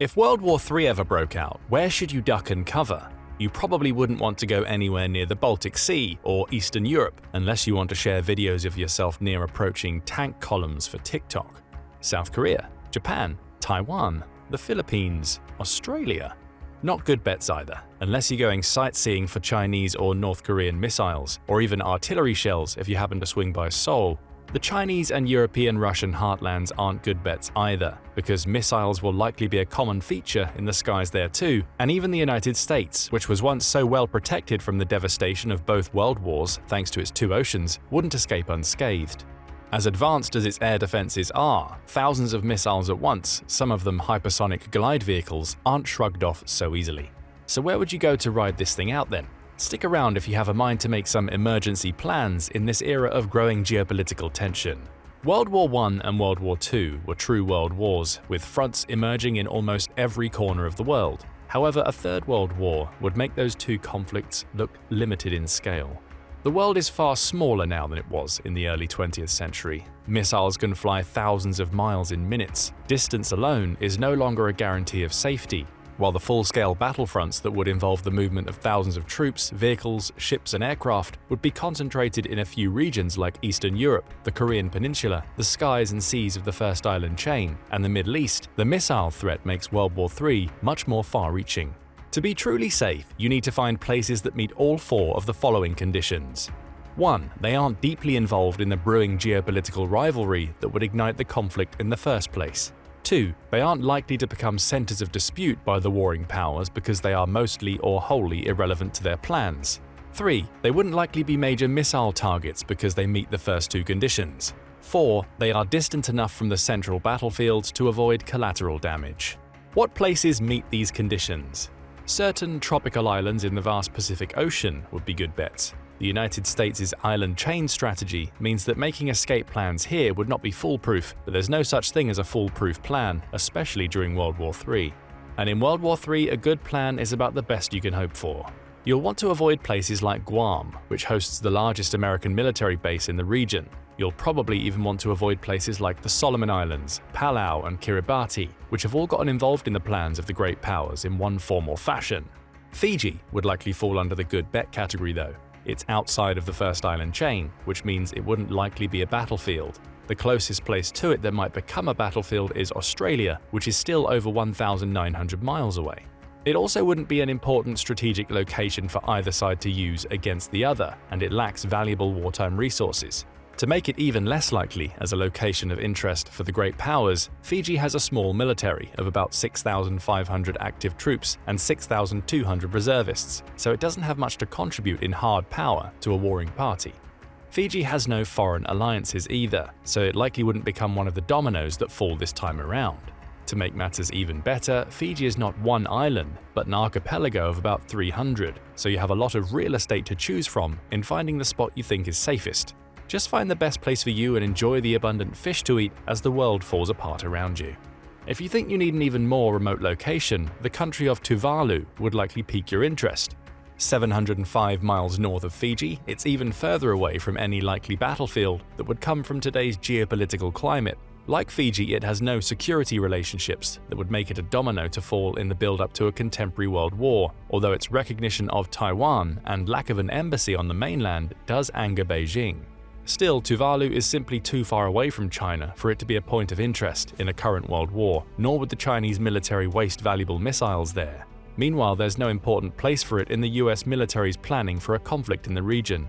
If World War III ever broke out, where should you duck and cover? You probably wouldn't want to go anywhere near the Baltic Sea or Eastern Europe unless you want to share videos of yourself near approaching tank columns for TikTok. South Korea, Japan, Taiwan, the Philippines, Australia. Not good bets either, unless you're going sightseeing for Chinese or North Korean missiles, or even artillery shells if you happen to swing by Seoul. The Chinese and European Russian heartlands aren't good bets either, because missiles will likely be a common feature in the skies there too, and even the United States, which was once so well protected from the devastation of both world wars thanks to its two oceans, wouldn't escape unscathed. As advanced as its air defenses are, thousands of missiles at once, some of them hypersonic glide vehicles, aren't shrugged off so easily. So where would you go to ride this thing out then? Stick around if you have a mind to make some emergency plans in this era of growing geopolitical tension. World War I and World War II were true world wars, with fronts emerging in almost every corner of the world. However, a third world war would make those two conflicts look limited in scale. The world is far smaller now than it was in the early 20th century. Missiles can fly thousands of miles in minutes. Distance alone is no longer a guarantee of safety, while the full-scale battlefronts that would involve the movement of thousands of troops, vehicles, ships and aircraft would be concentrated in a few regions like Eastern Europe, the Korean Peninsula, the skies and seas of the First Island chain, and the Middle East. The missile threat makes World War III much more far-reaching. To be truly safe, you need to find places that meet all four of the following conditions. 1. They aren't deeply involved in the brewing geopolitical rivalry that would ignite the conflict in the first place. 2. They aren't likely to become centers of dispute by the warring powers because they are mostly or wholly irrelevant to their plans. 3. They wouldn't likely be major missile targets because they meet the first two conditions. 4. They are distant enough from the central battlefield to avoid collateral damage. What places meet these conditions? Certain tropical islands in the vast Pacific Ocean would be good bets. The United States' island chain strategy means that making escape plans here would not be foolproof, but there's no such thing as a foolproof plan, especially during World War III. And in World War III, a good plan is about the best you can hope for. You'll want to avoid places like Guam, which hosts the largest American military base in the region. You'll probably even want to avoid places like the Solomon Islands, Palau and Kiribati, which have all gotten involved in the plans of the great powers in one form or fashion. Fiji would likely fall under the good bet category though. It's outside of the first island chain, which means it wouldn't likely be a battlefield. The closest place to it that might become a battlefield is Australia, which is still over 1,900 miles away. It also wouldn't be an important strategic location for either side to use against the other, and it lacks valuable wartime resources. To make it even less likely as a location of interest for the great powers, Fiji has a small military of about 6,500 active troops and 6,200 reservists, so it doesn't have much to contribute in hard power to a warring party. Fiji has no foreign alliances either, so it likely wouldn't become one of the dominoes that fall this time around. To make matters even better, Fiji is not one island, but an archipelago of about 300, so you have a lot of real estate to choose from in finding the spot you think is safest. Just find the best place for you and enjoy the abundant fish to eat as the world falls apart around you. If you think you need an even more remote location, the country of Tuvalu would likely pique your interest. 705 miles north of Fiji, it's even further away from any likely battlefield that would come from today's geopolitical climate. Like Fiji, it has no security relationships that would make it a domino to fall in the build-up to a contemporary world war, although its recognition of Taiwan and lack of an embassy on the mainland does anger Beijing. Still, Tuvalu is simply too far away from China for it to be a point of interest in a current world war, nor would the Chinese military waste valuable missiles there. Meanwhile, there's no important place for it in the US military's planning for a conflict in the region.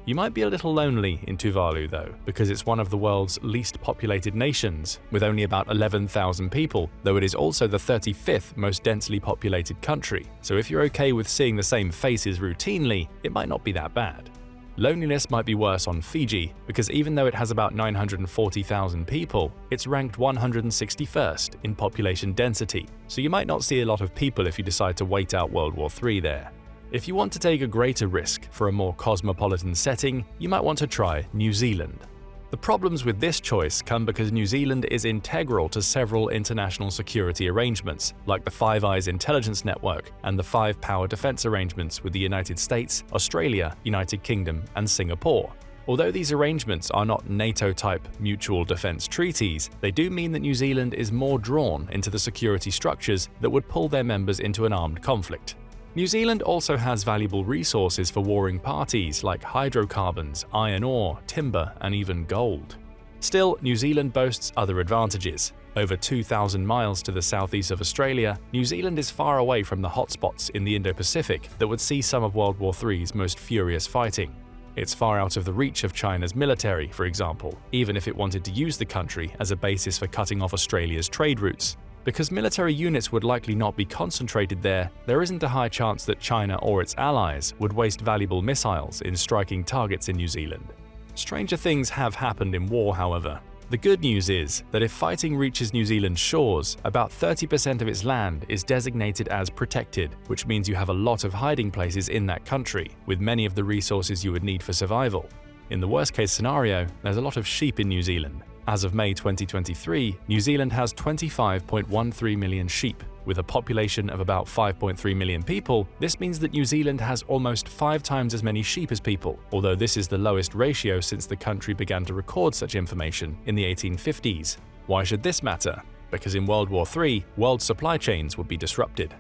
You might be a little lonely in Tuvalu though, because it's one of the world's least populated nations, with only about 11,000 people, though it is also the 35th most densely populated country, so if you're okay with seeing the same faces routinely, it might not be that bad. Loneliness might be worse on Fiji, because even though it has about 940,000 people, it's ranked 161st in population density, so you might not see a lot of people if you decide to wait out World War III there. If you want to take a greater risk for a more cosmopolitan setting, you might want to try New Zealand. The problems with this choice come because New Zealand is integral to several international security arrangements, like the Five Eyes intelligence network and the Five Power defense arrangements with the United States, Australia, United Kingdom, and Singapore. Although these arrangements are not NATO-type mutual defense treaties, they do mean that New Zealand is more drawn into the security structures that would pull their members into an armed conflict. New Zealand also has valuable resources for warring parties like hydrocarbons, iron ore, timber, and even gold. Still, New Zealand boasts other advantages. Over 2,000 miles to the southeast of Australia, New Zealand is far away from the hotspots in the Indo-Pacific that would see some of World War III's most furious fighting. It's far out of the reach of China's military, for example, even if it wanted to use the country as a basis for cutting off Australia's trade routes. Because military units would likely not be concentrated there, there isn't a high chance that China or its allies would waste valuable missiles in striking targets in New Zealand. Stranger things have happened in war, however. The good news is that if fighting reaches New Zealand's shores, about 30% of its land is designated as protected, which means you have a lot of hiding places in that country, with many of the resources you would need for survival. In the worst-case scenario, there's a lot of sheep in New Zealand. As of May 2023, New Zealand has 25.13 million sheep. With a population of about 5.3 million people, this means that New Zealand has almost 5 times as many sheep as people, although this is the lowest ratio since the country began to record such information in the 1850s. Why should this matter? Because in World War III, world supply chains would be disrupted.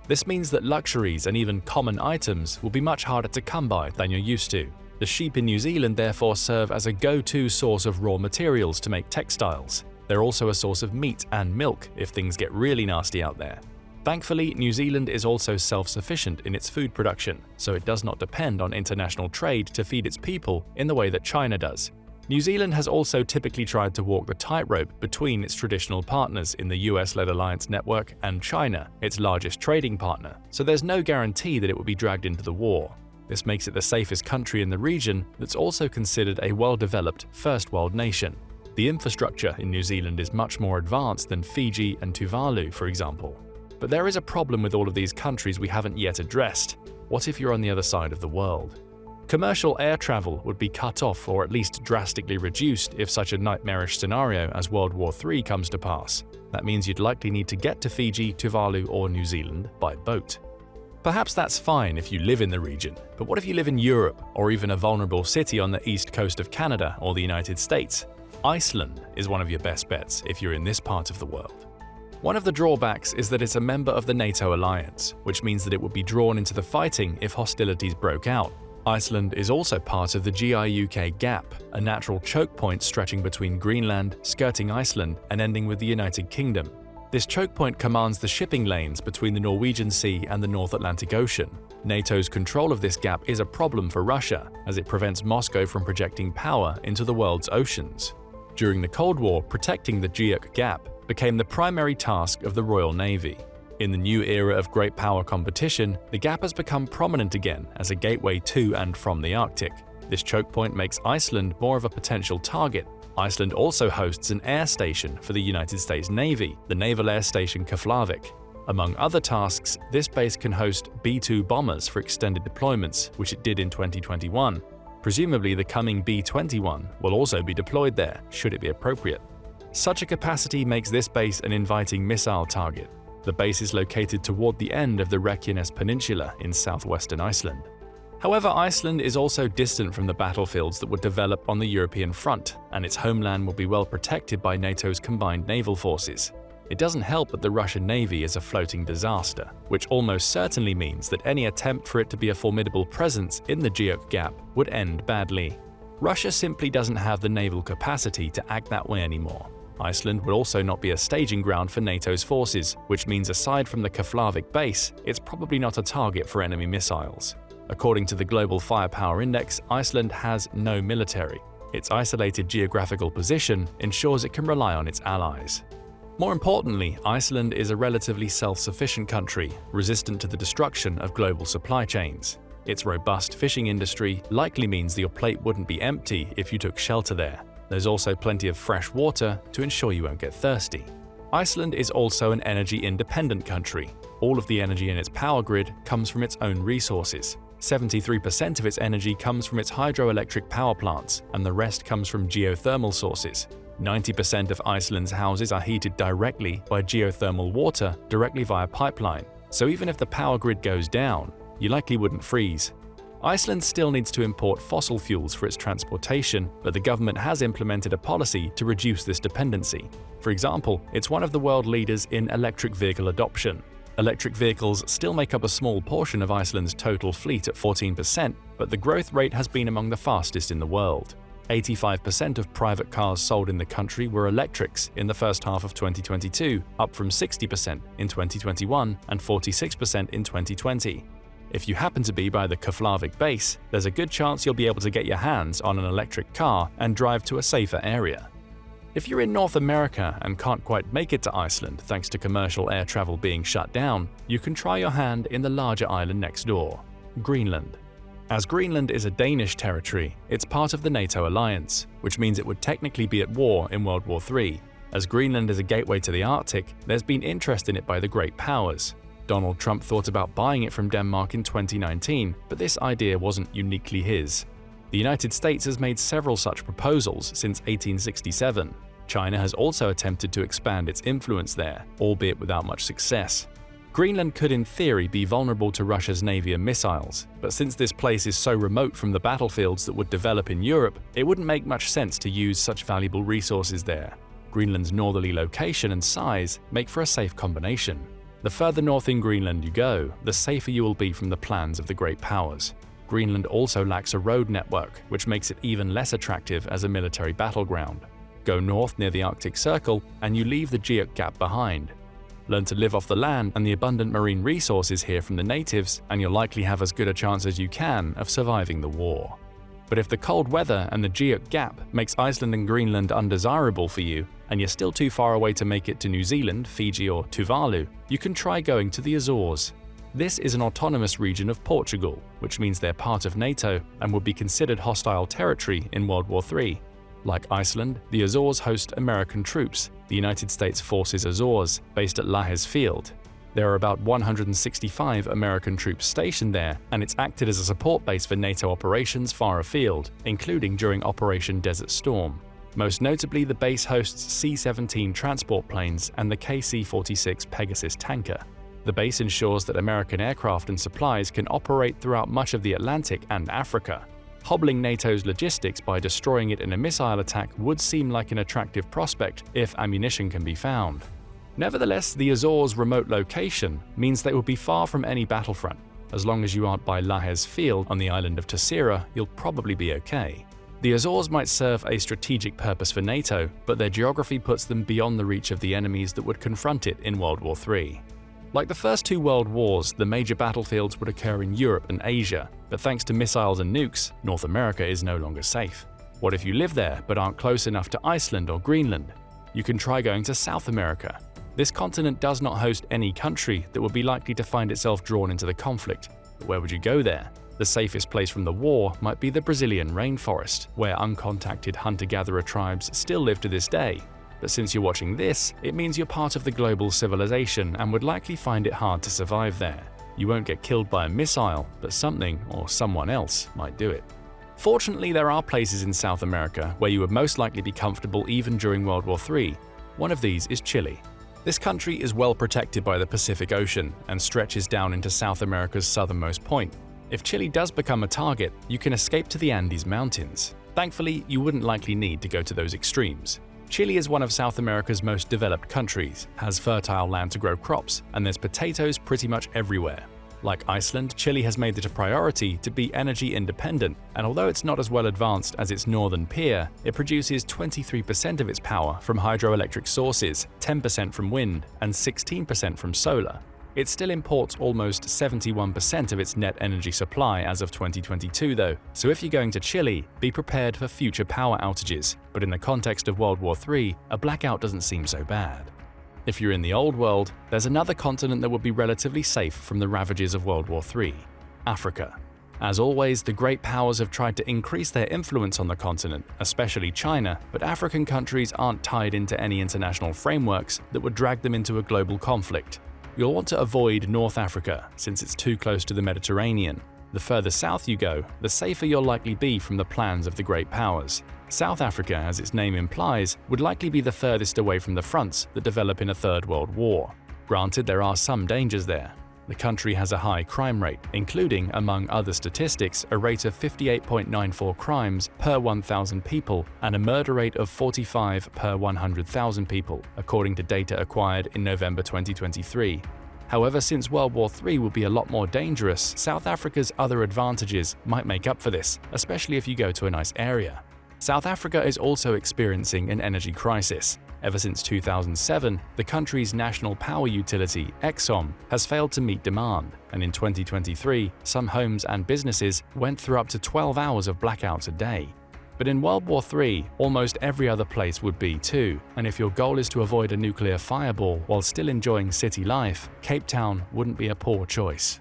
This means that luxuries and even common items will be much harder to come by than you're used to. The sheep in New Zealand therefore serve as a go-to source of raw materials to make textiles. They're also a source of meat and milk if things get really nasty out there. Thankfully, New Zealand is also self-sufficient in its food production, so it does not depend on international trade to feed its people in the way that China does. New Zealand has also typically tried to walk the tightrope between its traditional partners in the US-led alliance network and China, its largest trading partner, so there's no guarantee that it will be dragged into the war. This makes it the safest country in the region that's also considered a well-developed first world nation. The infrastructure in New Zealand is much more advanced than Fiji and Tuvalu, for example. But there is a problem with all of these countries we haven't yet addressed. What if you're on the other side of the world? Commercial air travel would be cut off or at least drastically reduced if such a nightmarish scenario as World War III comes to pass. That means you'd likely need to get to Fiji, Tuvalu, or New Zealand by boat. Perhaps that's fine if you live in the region, but what if you live in Europe or even a vulnerable city on the east coast of Canada or the United States? Iceland is one of your best bets if you're in this part of the world. One of the drawbacks is that it's a member of the NATO alliance, which means that it would be drawn into the fighting if hostilities broke out. Iceland is also part of the GI-UK Gap, a natural choke point stretching between Greenland, skirting Iceland, and ending with the United Kingdom. This choke point commands the shipping lanes between the Norwegian Sea and the North Atlantic Ocean. NATO's control of this gap is a problem for Russia, as it prevents Moscow from projecting power into the world's oceans. During the Cold War, protecting the GI-UK Gap became the primary task of the Royal Navy. In the new era of great power competition, the gap has become prominent again as a gateway to and from the Arctic. This choke point makes Iceland more of a potential target. Iceland also hosts an air station for the United States Navy, the Naval Air Station Keflavik. Among other tasks, this base can host B-2 bombers for extended deployments, which it did in 2021. Presumably, the coming B-21 will also be deployed there, should it be appropriate. Such a capacity makes this base an inviting missile target. The base is located toward the end of the Reykjanes Peninsula in southwestern Iceland. However, Iceland is also distant from the battlefields that would develop on the European front, and its homeland will be well protected by NATO's combined naval forces. It doesn't help that the Russian Navy is a floating disaster, which almost certainly means that any attempt for it to be a formidable presence in the GI-UK Gap would end badly. Russia simply doesn't have the naval capacity to act that way anymore. Iceland would also not be a staging ground for NATO's forces, which means aside from the Keflavik base, it's probably not a target for enemy missiles. According to the Global Firepower Index, Iceland has no military. Its isolated geographical position ensures it can rely on its allies. More importantly, Iceland is a relatively self-sufficient country, resistant to the destruction of global supply chains. Its robust fishing industry likely means that your plate wouldn't be empty if you took shelter there. There's also plenty of fresh water to ensure you won't get thirsty. Iceland is also an energy-independent country. All of the energy in its power grid comes from its own resources. 73% of its energy comes from its hydroelectric power plants, and the rest comes from geothermal sources. 90% of Iceland's houses are heated directly by geothermal water directly via pipeline, so even if the power grid goes down, you likely wouldn't freeze. Iceland still needs to import fossil fuels for its transportation, but the government has implemented a policy to reduce this dependency. For example, it's one of the world leaders in electric vehicle adoption. Electric vehicles still make up a small portion of Iceland's total fleet at 14%, but the growth rate has been among the fastest in the world. 85% of private cars sold in the country were electrics in the first half of 2022, up from 60% in 2021 and 46% in 2020. If you happen to be by the Keflavik base, there's a good chance you'll be able to get your hands on an electric car and drive to a safer area. If you're in North America and can't quite make it to Iceland thanks to commercial air travel being shut down, you can try your hand in the larger island next door, Greenland. As Greenland is a Danish territory, it's part of the NATO alliance, which means it would technically be at war in World War III. As Greenland is a gateway to the Arctic, there's been interest in it by the great powers. Donald Trump thought about buying it from Denmark in 2019, but this idea wasn't uniquely his. The United States has made several such proposals since 1867. China has also attempted to expand its influence there, albeit without much success. Greenland could in theory be vulnerable to Russia's navy and missiles, but since this place is so remote from the battlefields that would develop in Europe, it wouldn't make much sense to use such valuable resources there. Greenland's northerly location and size make for a safe combination. The further north in Greenland you go, the safer you will be from the plans of the great powers. Greenland also lacks a road network, which makes it even less attractive as a military battleground. Go north near the Arctic Circle, and you leave the Geoc Gap behind. Learn to live off the land and the abundant marine resources here from the natives, and you'll likely have as good a chance as you can of surviving the war. But if the cold weather and the Geoc Gap makes Iceland and Greenland undesirable for you, and you're still too far away to make it to New Zealand, Fiji or Tuvalu, you can try going to the Azores. This is an autonomous region of Portugal, which means they're part of NATO and would be considered hostile territory in World War III. Like Iceland, the Azores host American troops, the United States Forces Azores, based at Lajes Field. There are about 165 American troops stationed there, and it's acted as a support base for NATO operations far afield, including during Operation Desert Storm. Most notably, the base hosts C-17 transport planes and the KC-46 Pegasus tanker. The base ensures that American aircraft and supplies can operate throughout much of the Atlantic and Africa. Hobbling NATO's logistics by destroying it in a missile attack would seem like an attractive prospect if ammunition can be found. Nevertheless, the Azores' remote location means they will be far from any battlefront. As long as you aren't by Lajes Field on the island of Terceira, you'll probably be okay. The Azores might serve a strategic purpose for NATO, but their geography puts them beyond the reach of the enemies that would confront it in World War III. Like the first two world wars, the major battlefields would occur in Europe and Asia, but thanks to missiles and nukes, North America is no longer safe. What if you live there but aren't close enough to Iceland or Greenland? You can try going to South America. This continent does not host any country that would be likely to find itself drawn into the conflict. But where would you go there? The safest place from the war might be the Brazilian rainforest, where uncontacted hunter-gatherer tribes still live to this day. But since you're watching this, it means you're part of the global civilization and would likely find it hard to survive there. You won't get killed by a missile, but something or someone else might do it. Fortunately, there are places in South America where you would most likely be comfortable even during World War III. One of these is Chile. This country is well protected by the Pacific Ocean and stretches down into South America's southernmost point. If Chile does become a target, you can escape to the Andes Mountains. Thankfully, you wouldn't likely need to go to those extremes. Chile is one of South America's most developed countries, has fertile land to grow crops, and there's potatoes pretty much everywhere. Like Iceland, Chile has made it a priority to be energy independent, and although it's not as well advanced as its northern peer, it produces 23% of its power from hydroelectric sources, 10% from wind, and 16% from solar. It still imports almost 71% of its net energy supply as of 2022 though, so if you're going to Chile, be prepared for future power outages, but in the context of World War III, a blackout doesn't seem so bad. If you're in the Old World, there's another continent that would be relatively safe from the ravages of World War III – Africa. As always, the great powers have tried to increase their influence on the continent, especially China, but African countries aren't tied into any international frameworks that would drag them into a global conflict. You'll want to avoid North Africa, since it's too close to the Mediterranean. The further south you go, the safer you'll likely be from the plans of the great powers. South Africa, as its name implies, would likely be the furthest away from the fronts that develop in a Third World War. Granted, there are some dangers there. The country has a high crime rate, including, among other statistics, a rate of 58.94 crimes per 1,000 people and a murder rate of 45 per 100,000 people, according to data acquired in November 2023. However, since World War III will be a lot more dangerous, South Africa's other advantages might make up for this, especially if you go to a nice area. South Africa is also experiencing an energy crisis. Ever since 2007, the country's national power utility, Eskom, has failed to meet demand, and in 2023, some homes and businesses went through up to 12 hours of blackouts a day. But in World War III, almost every other place would be too, and if your goal is to avoid a nuclear fireball while still enjoying city life, Cape Town wouldn't be a poor choice.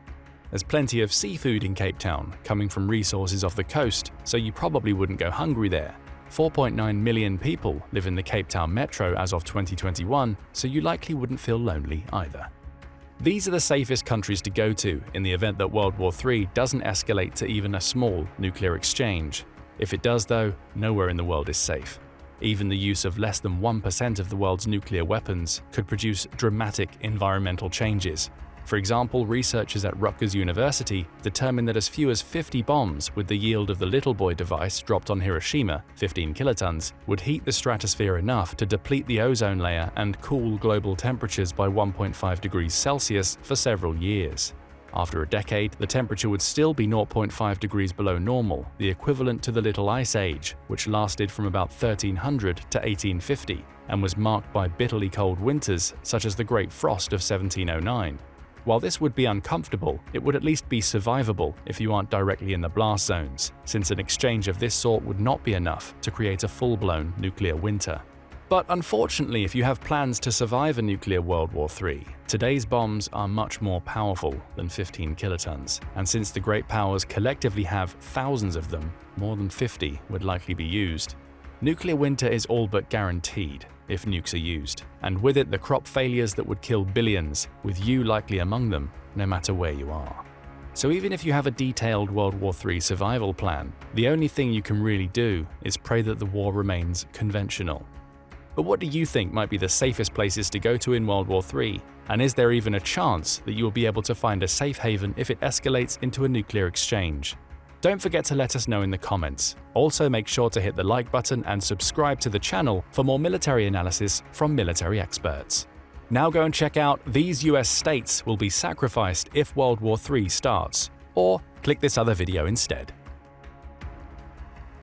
There's plenty of seafood in Cape Town, coming from resources off the coast, so you probably wouldn't go hungry there. 4.9 million people live in the Cape Town metro as of 2021, so you likely wouldn't feel lonely either. These are the safest countries to go to in the event that World War III doesn't escalate to even a small nuclear exchange. If it does though, nowhere in the world is safe. Even the use of less than 1% of the world's nuclear weapons could produce dramatic environmental changes. For example, researchers at Rutgers University determined that as few as 50 bombs with the yield of the Little Boy device dropped on Hiroshima, 15 kilotons, would heat the stratosphere enough to deplete the ozone layer and cool global temperatures by 1.5 degrees Celsius for several years. After a decade, the temperature would still be 0.5 degrees below normal, the equivalent to the Little Ice Age, which lasted from about 1300 to 1850 and was marked by bitterly cold winters such as the Great Frost of 1709. While this would be uncomfortable, it would at least be survivable if you aren't directly in the blast zones, since an exchange of this sort would not be enough to create a full-blown nuclear winter. But unfortunately, if you have plans to survive a nuclear World War III, today's bombs are much more powerful than 15 kilotons, and since the great powers collectively have thousands of them, more than 50 would likely be used. Nuclear winter is all but guaranteed if nukes are used, and with it the crop failures that would kill billions, with you likely among them, no matter where you are. So even if you have a detailed World War III survival plan, the only thing you can really do is pray that the war remains conventional. But what do you think might be the safest places to go to in World War III? And is there even a chance that you will be able to find a safe haven if it escalates into a nuclear exchange? Don't forget to let us know in the comments. Also make sure to hit the like button and subscribe to the channel for more military analysis from military experts. Now go and check out these US states will be sacrificed if World War III starts, or click this other video instead.